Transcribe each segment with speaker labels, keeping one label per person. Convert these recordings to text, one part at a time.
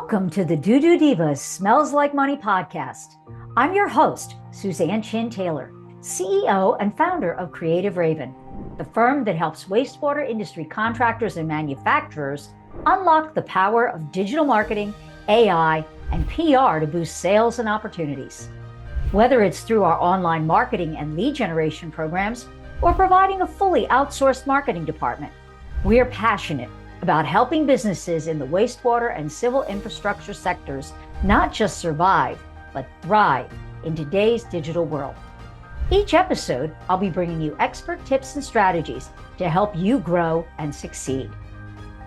Speaker 1: Welcome to the Doo Divas Smells Like Money podcast. I'm your host, Suzan Chin-Taylor, CEO and founder of Creative Raven, the firm that helps wastewater industry contractors and manufacturers unlock the power of digital marketing, AI, and PR to boost sales and opportunities. Whether it's through our online marketing and lead generation programs or providing a fully outsourced marketing department, we are passionate about helping businesses in the wastewater and civil infrastructure sectors not just survive, but thrive in today's digital world. Each episode, I'll be bringing you expert tips and strategies to help you grow and succeed.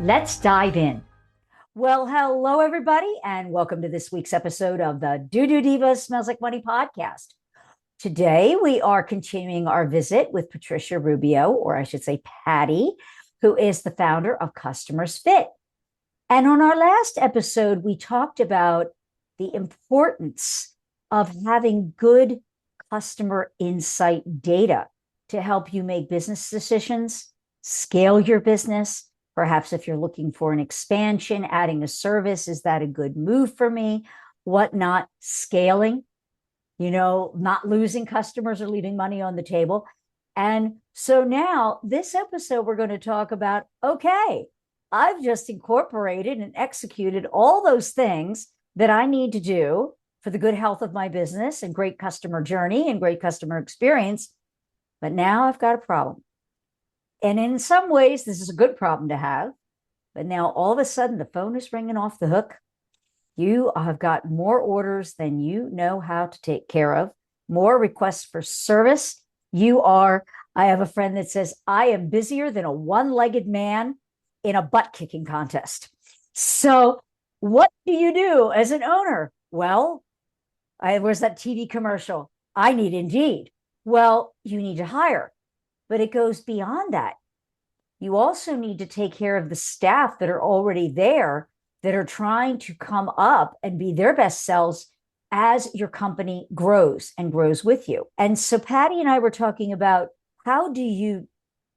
Speaker 1: Let's dive in. Well, hello, everybody, and welcome to this week's episode of the Doo Divas Smells Like Money podcast. Today, we are continuing our visit with Paty Rubio, or I should say Paty, who is the founder of Customers Fit. And on our last episode, we talked about the importance of having good customer insight data to help you make business decisions, scale your business. Perhaps if you're looking for an expansion, adding a service, is that a good move for me? Whatnot, scaling, not losing customers or leaving money on the table. And so now this episode, we're going to talk about, okay, I've just incorporated and executed all those things that I need to do for the good health of my business and great customer journey and great customer experience. But now I've got a problem. And in some ways, this is a good problem to have. But now all of a sudden, the phone is ringing off the hook. You have got more orders than you know how to take care of, more requests for service. I have a friend that says, I am busier than a one-legged man in a butt-kicking contest. So what do you do as an owner? Well, where's that TV commercial? I need Indeed. Well, you need to hire, but it goes beyond that. You also need to take care of the staff that are already there that are trying to come up and be their best selves as your company grows and grows with you. And so Paty and I were talking about, how do you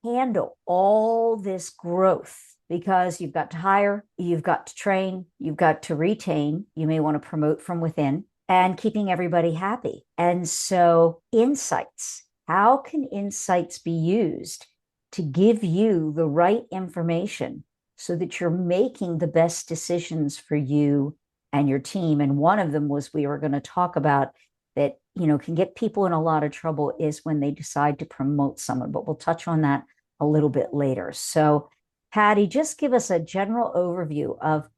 Speaker 1: handle all this growth? Because you've got to hire, you've got to train, you've got to retain, you may want to promote from within, and keeping everybody happy. And so insights, how can insights be used to give you the right information so that you're making the best decisions for you and your team? And one of them was, we were going to talk about that, can get people in a lot of trouble is when they decide to promote someone, but we'll touch on that a little bit later. So Paty, just give us a general overview of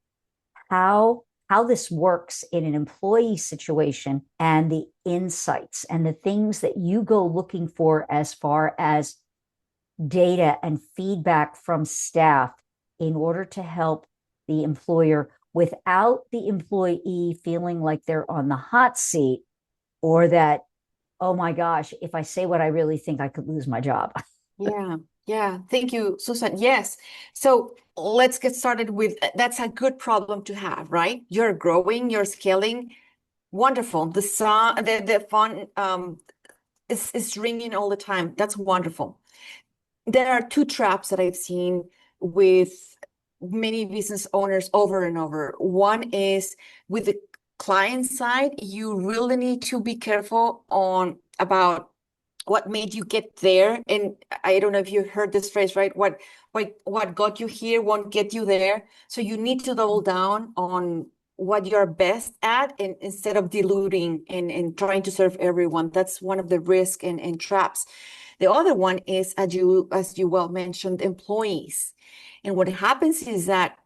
Speaker 1: how this works in an employee situation and the insights and the things that you go looking for as far as data and feedback from staff in order to help the employer without the employee feeling like they're on the hot seat, or that, oh my gosh, if I say what I really think, I could lose my job.
Speaker 2: Yeah. Thank you, Susan. Yes. So let's get started with, that's a good problem to have, right? You're growing, you're scaling. Wonderful. The phone is ringing all the time. That's wonderful. There are two traps that I've seen with many business owners over and over. One is with the client side, you really need to be careful about what made you get there. And I don't know if you heard this phrase, right? What got you here won't get you there. So you need to double down on what you're best at, and instead of diluting and trying to serve everyone. That's one of the risks and traps. The other one is, as you well mentioned, employees. And what happens is that,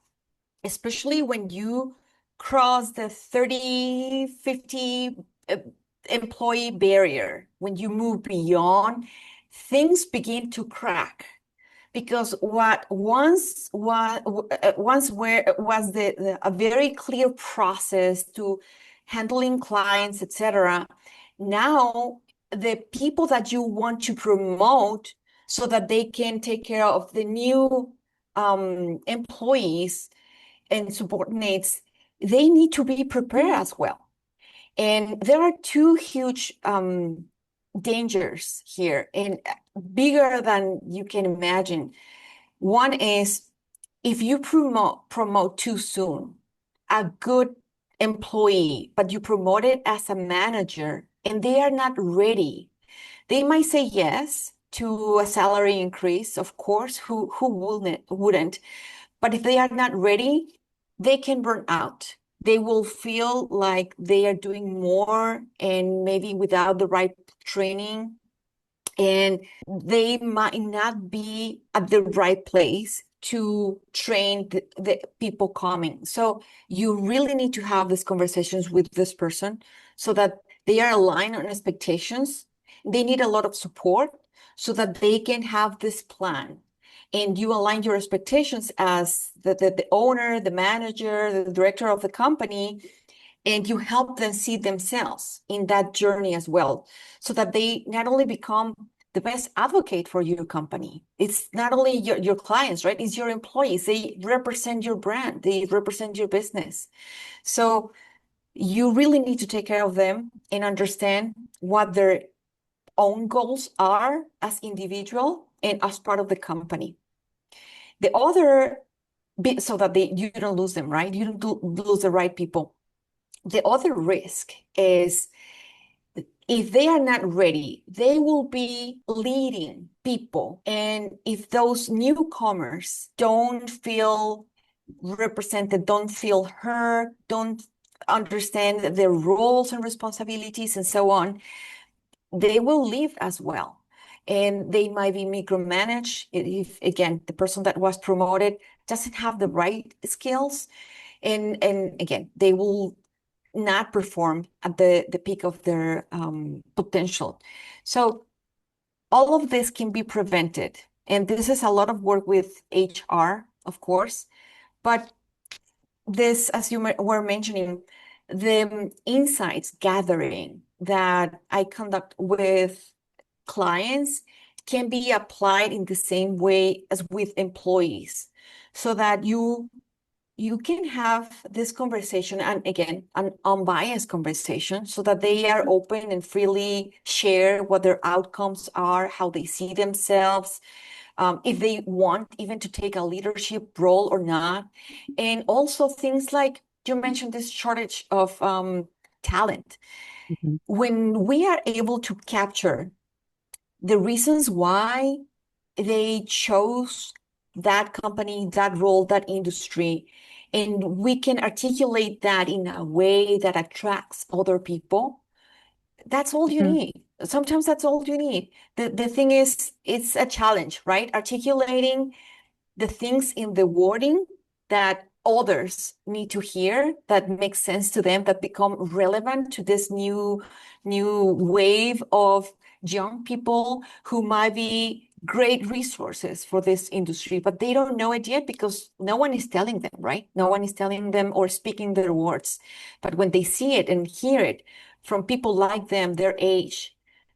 Speaker 2: especially when you cross the 30, 50 employee barrier, when you move beyond, things begin to crack. Because what once was a very clear process to handling clients, etc., now the people that you want to promote so that they can take care of the new employees and subordinates, they need to be prepared as well. And there are two huge dangers here, and bigger than you can imagine. One is, if you promote too soon, a good employee, but you promote it as a manager and they are not ready, they might say yes to a salary increase, of course, who wouldn't? But if they are not ready, they can burn out. They will feel like they are doing more and maybe without the right training, and they might not be at the right place to train the people coming. So you really need to have these conversations with this person so that they are aligned on expectations. They need a lot of support so that they can have this plan. And you align your expectations as the owner, the manager, the director of the company, and you help them see themselves in that journey as well, so that they not only become the best advocate for your company. It's not only your clients, right? It's your employees. They represent your brand. They represent your business. So you really need to take care of them and understand what their own goals are as individual and as part of the company. The other bit, so that you don't lose them, right? You don't lose the right people. The other risk is if they are not ready, they will be leading people. And if those newcomers don't feel represented, don't feel heard, don't understand their roles and responsibilities and so on, they will leave as well. And they might be micromanaged if, again, the person that was promoted doesn't have the right skills. And again, they will not perform at the peak of their potential. So all of this can be prevented. And this is a lot of work with HR, of course. But this, as you were mentioning, the insights gathering that I conduct with clients can be applied in the same way as with employees, so that you can have this conversation, and again, an unbiased conversation, so that they are open and freely share what their outcomes are, how they see themselves, if they want even to take a leadership role or not. And also things like you mentioned, this shortage of talent.
Speaker 1: Mhm.
Speaker 2: When we are able to capture the reasons why they chose that company, that role, that industry, and we can articulate that in a way that attracts other people, that's all you
Speaker 1: Mhm.
Speaker 2: need. Sometimes that's all you need. The thing is, it's a challenge, right? Articulating the things in the wording that others need to hear, that makes sense to them, that become relevant to this new wave of young people who might be great resources for this industry, but they don't know it yet because no one is telling them, right? No one is telling them or speaking their words. But when they see it and hear it from people like them, their age,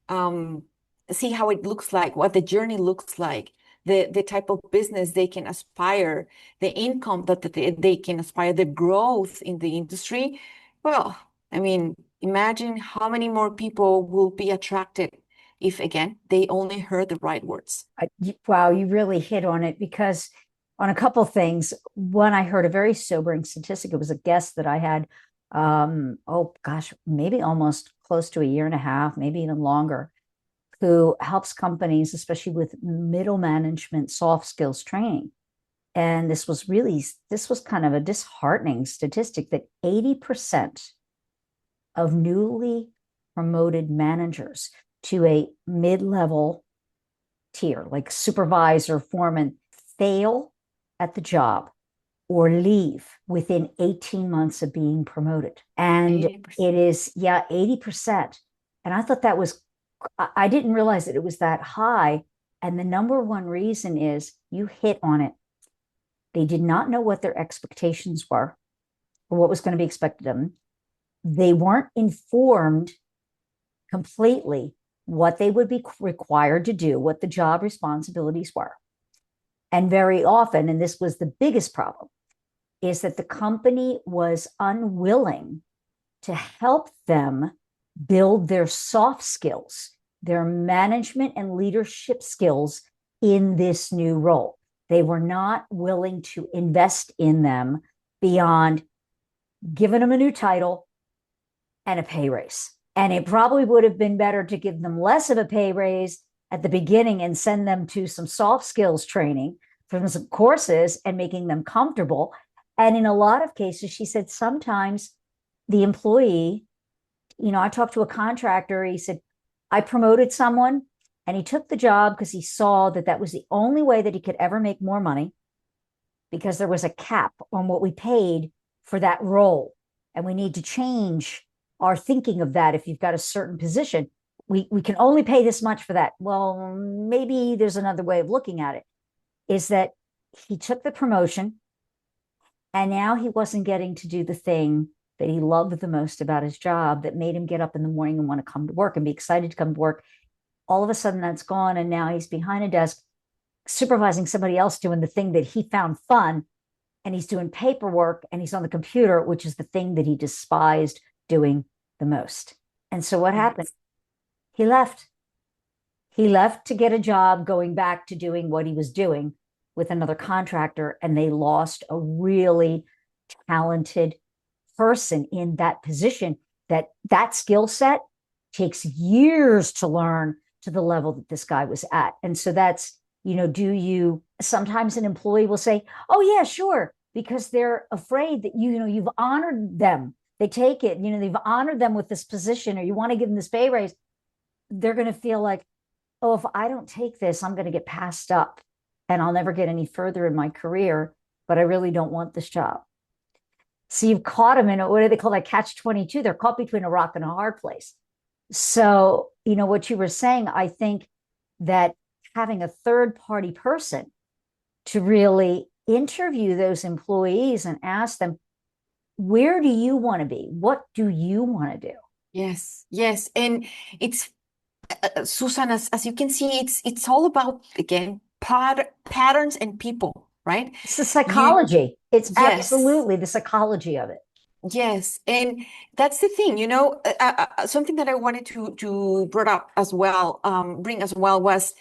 Speaker 2: um, see how it looks like, what the journey looks like, the type of business they can aspire, the income that they can aspire, the growth in the industry. Well, I mean, imagine how many more people will be attracted if, again, they only heard the right words.
Speaker 1: Wow, you really hit on it, because on a couple things. One, I heard a very sobering statistic. It was a guest that I had, oh gosh, maybe almost close to a year and a half, maybe even longer, who helps companies, especially with middle management soft skills training. And this was kind of a disheartening statistic that 80% of newly promoted managers to a mid-level tier, like supervisor, foreman, fail at the job or leave within 18 months of being promoted. And
Speaker 2: 80%.
Speaker 1: it is, yeah, 80%. And I thought that was, I didn't realize that it was that high. And the number one reason is, you hit on it. They did not know what their expectations were or what was going to be expected of them. They weren't informed completely what they would be required to do, what the job responsibilities were. And very often, and this was the biggest problem, is that the company was unwilling to help them build their soft skills, their management and leadership skills in this new role. They were not willing to invest in them beyond given them a new title and a pay raise. And it probably would have been better to give them less of a pay raise at the beginning and send them to some soft skills training from some courses and making them comfortable. And in a lot of cases, she said sometimes the employee, I talked to a contractor. He said, I promoted someone and he took the job because he saw that that was the only way that he could ever make more money, because there was a cap on what we paid for that role. And we need to change our thinking of that. If you've got a certain position, we can only pay this much for that. Well, maybe there's another way of looking at it, is that he took the promotion and now he wasn't getting to do the thing that he loved the most about his job, that made him get up in the morning and want to come to work and be excited to come to work. All of a sudden that's gone. And now he's behind a desk supervising somebody else doing the thing that he found fun. And he's doing paperwork and he's on the computer, which is the thing that he despised doing the most. And so what happened? He left. He left to get a job going back to doing what he was doing with another contractor. And they lost a really talented person in that position. That skill set takes years to learn to the level that this guy was at. And so that's, sometimes an employee will say, oh yeah, sure, because they're afraid that, you've honored them. They take it, they've honored them with this position, or you want to give them this pay raise. They're going to feel like, oh, if I don't take this, I'm going to get passed up and I'll never get any further in my career, but I really don't want this job. So you've caught them in what do they call that, catch-22? They're caught between a rock and a hard place. So, what you were saying, I think that having a third-party person to really interview those employees and ask them, where do you want to be? What do you want to do?
Speaker 2: Yes, yes. And it's, Susan, as you can see, it's all about, again, patterns and people, right?
Speaker 1: It's the psychology. It's
Speaker 2: Yes.
Speaker 1: absolutely the psychology of it.
Speaker 2: Yes, and that's the thing, something that I wanted to bring as well was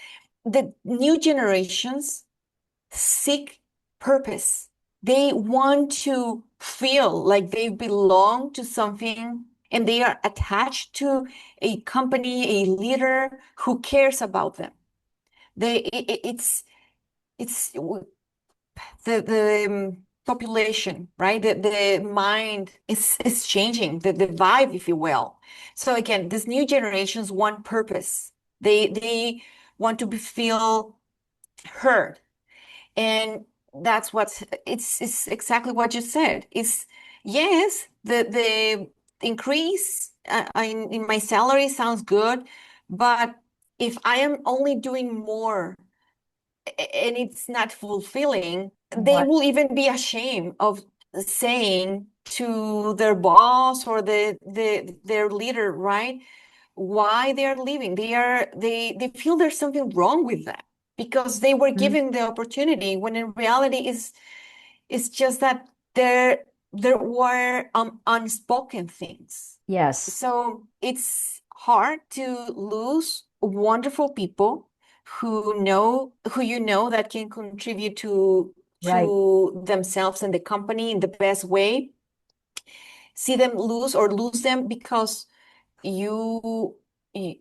Speaker 2: the new generations seek purpose. They want to feel like they belong to something and they are attached to a company, a leader who cares about them. It's the population, right? The mind is changing, the vibe, if you will. So again, these new generations want purpose. They want to feel heard. And that's it's exactly what you said. It's yes, the increase in my salary sounds good, but if I am only doing more and it's not fulfilling, they
Speaker 1: What?
Speaker 2: will even be ashamed of saying to their boss or their leader, right? Why they are leaving. They feel there's something wrong with them because they were
Speaker 1: Mhm.
Speaker 2: given the opportunity when in reality is just that there were unspoken things.
Speaker 1: Yes.
Speaker 2: So it's hard to lose wonderful people who that can contribute
Speaker 1: Right.
Speaker 2: to themselves and the company in the best way. See them lose them because you you,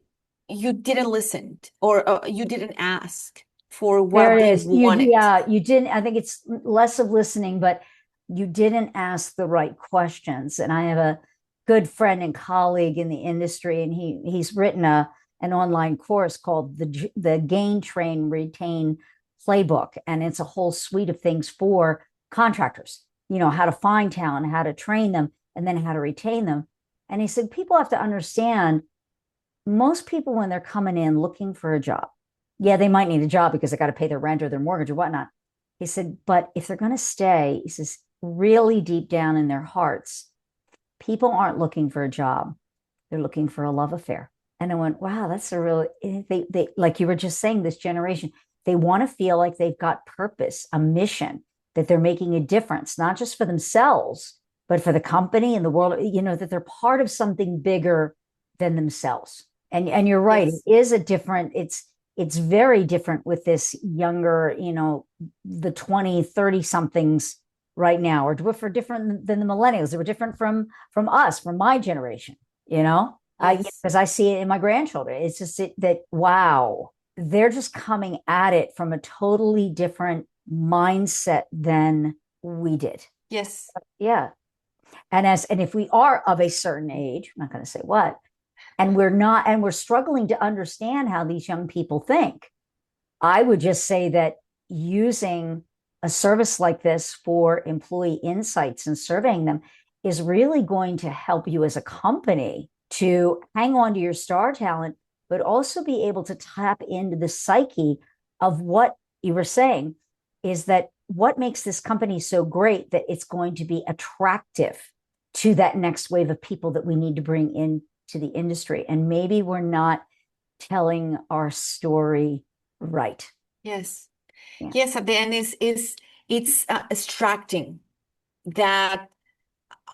Speaker 2: you didn't listen or you didn't ask for
Speaker 1: There
Speaker 2: what
Speaker 1: it
Speaker 2: they
Speaker 1: is.
Speaker 2: wanted.
Speaker 1: You didn't, I think it's less of listening, but you didn't ask the right questions. And I have a good friend and colleague in the industry, and he's written an online course called the Gain, Train, Retain Playbook. And it's a whole suite of things for contractors, how to find talent, how to train them, and then how to retain them. And he said, people have to understand, most people, when they're coming in looking for a job, yeah, they might need a job because they got to pay their rent or their mortgage or whatnot. He said, but if they're going to stay, he says, really deep down in their hearts, people aren't looking for a job. They're looking for a love affair. And I went, wow, that's a real, they like you were just saying, this generation, they want to feel like they've got purpose, a mission, that they're making a difference, not just for themselves, but for the company and the world, that they're part of something bigger than themselves. And you're right, it
Speaker 2: Yes.
Speaker 1: is a different, it's very different with this younger, the 20, 30 somethings right now, or different than the millennials. They were different from us, from my generation, you know,
Speaker 2: Yes.
Speaker 1: because I see it in my grandchildren. It's just that, wow, they're just coming at it from a totally different mindset than we did.
Speaker 2: Yes.
Speaker 1: Yeah. And if we are of a certain age, I'm not going to say what, and we're struggling to understand how these young people think, I would just say that using a service like this for employee insights and surveying them is really going to help you as a company to hang on to your star talent, but also be able to tap into the psyche of what you were saying is that what makes this company so great that it's going to be attractive to that next wave of people that we need to bring in to the industry. And maybe we're not telling our story right.
Speaker 2: Yes.
Speaker 1: Yeah.
Speaker 2: Yes, at the end is it's extracting that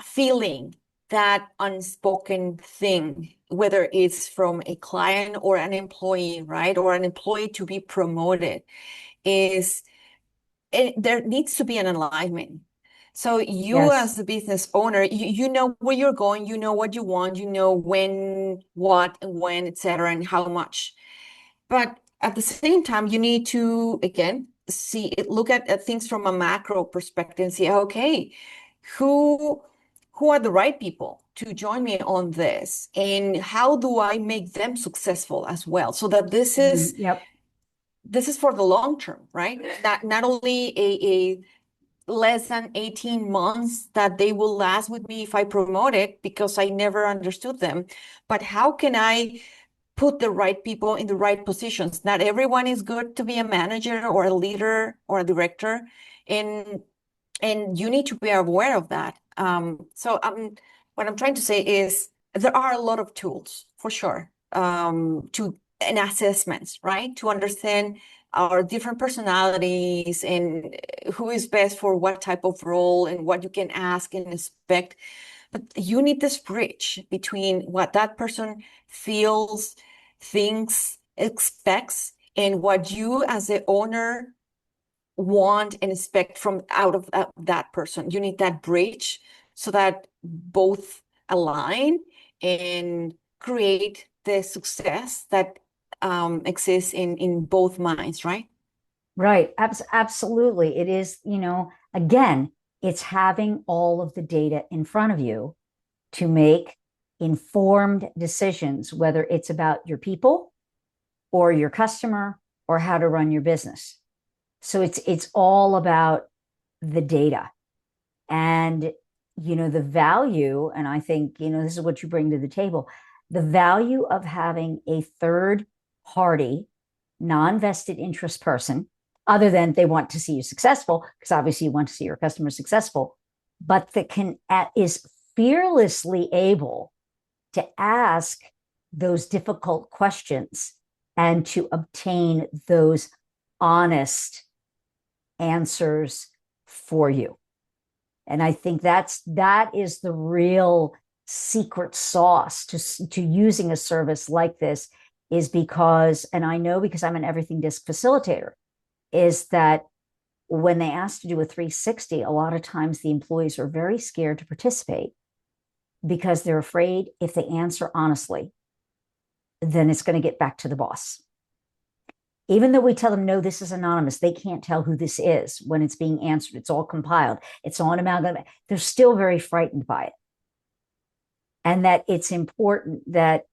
Speaker 2: feeling, that unspoken thing, whether it's from a client or an employee, right? Or an employee to be promoted, is there needs to be an alignment. So you
Speaker 1: Yes.
Speaker 2: as the business owner, you know where you're going, you know what you want, you know when, what, and when, etc., and how much. But at the same time, you need to, again, look at things from a macro perspective and say, okay, who who are the right people to join me on this? And how do I make them successful as well? So that
Speaker 1: Yep.
Speaker 2: this is for the long term, right? Not only a less than 18 months that they will last with me if I promote it because I never understood them, but how can I put the right people in the right positions? Not everyone is good to be a manager or a leader or a director, and you need to be aware of that. What I'm trying to say is there are a lot of tools for sure, to and assessments, right? To understand our different personalities and who is best for what type of role and what you can ask and expect. But you need this bridge between what that person feels, thinks, expects, and what you as the owner want and expect from out of that person. You need that bridge so that both align and create the success that exists in both minds, right?
Speaker 1: Right. Absolutely. It is, again, it's having all of the data in front of you to make informed decisions, whether it's about your people or your customer or how to run your business. So it's all about the data and the value. And I think, this is what you bring to the table, the value of having a third party, non-vested interest person, other than they want to see you successful, because obviously you want to see your customers successful, but that is fearlessly able to ask those difficult questions and to obtain those honest answers for you. And I think that is the real secret sauce to using a service like this, is because, and I know because I'm an everything disc facilitator, is that when they ask to do a 360, a lot of times the employees are very scared to participate because they're afraid if they answer honestly, then it's going to get back to the boss. Even though we tell them, no, this is anonymous, they can't tell who this is when it's being answered. It's all compiled. It's on amalgam. They're still very frightened by it. And that it's important that,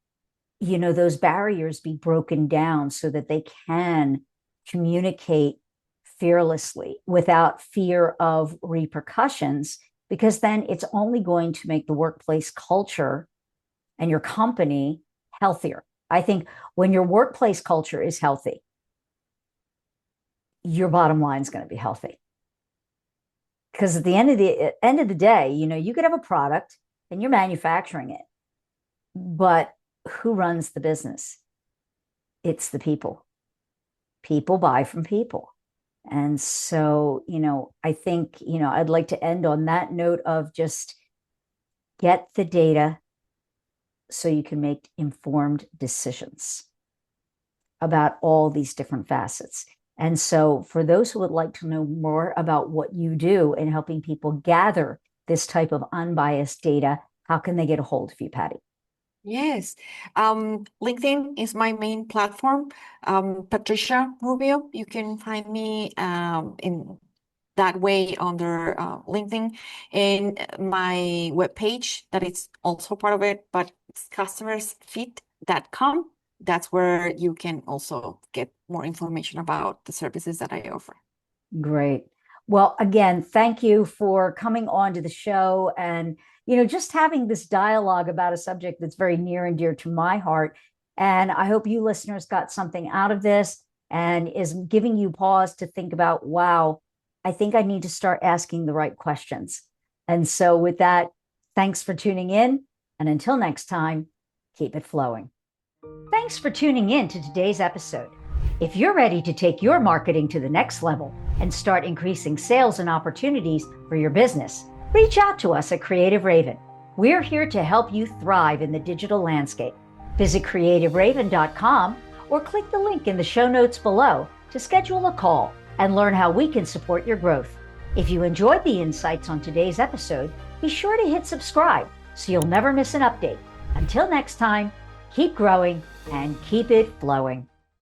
Speaker 1: those barriers be broken down so that they can communicate fearlessly without fear of repercussions, because then it's only going to make the workplace culture and your company healthier. I think when your workplace culture is healthy, your bottom line is going to be healthy. Because at the end of the day, you could have a product and you're manufacturing it, but who runs the business? It's the people. People buy from people. And so, I think, I'd like to end on that note of just get the data so you can make informed decisions about all these different facets. And so for those who would like to know more about what you do in helping people gather this type of unbiased data, how can they get a hold of you, Paty?
Speaker 2: Yes. LinkedIn is my main platform. Patricia Rubio, you can find me in that way under LinkedIn, and my webpage that is also part of it, but it's customersfit.com. That's where you can also get more information about the services that I offer.
Speaker 1: Great. Well, again, thank you for coming on to the show and, just having this dialogue about a subject that's very near and dear to my heart. And I hope you listeners got something out of this and is giving you pause to think about, wow, I think I need to start asking the right questions. And so with that, thanks for tuning in. And until next time, keep it flowing. Thanks for tuning in to today's episode. If you're ready to take your marketing to the next level and start increasing sales and opportunities for your business, reach out to us at Creative Raven. We're here to help you thrive in the digital landscape. Visit creativeraven.com or click the link in the show notes below to schedule a call and learn how we can support your growth. If you enjoyed the insights on today's episode, be sure to hit subscribe so you'll never miss an update. Until next time, keep growing and keep it flowing.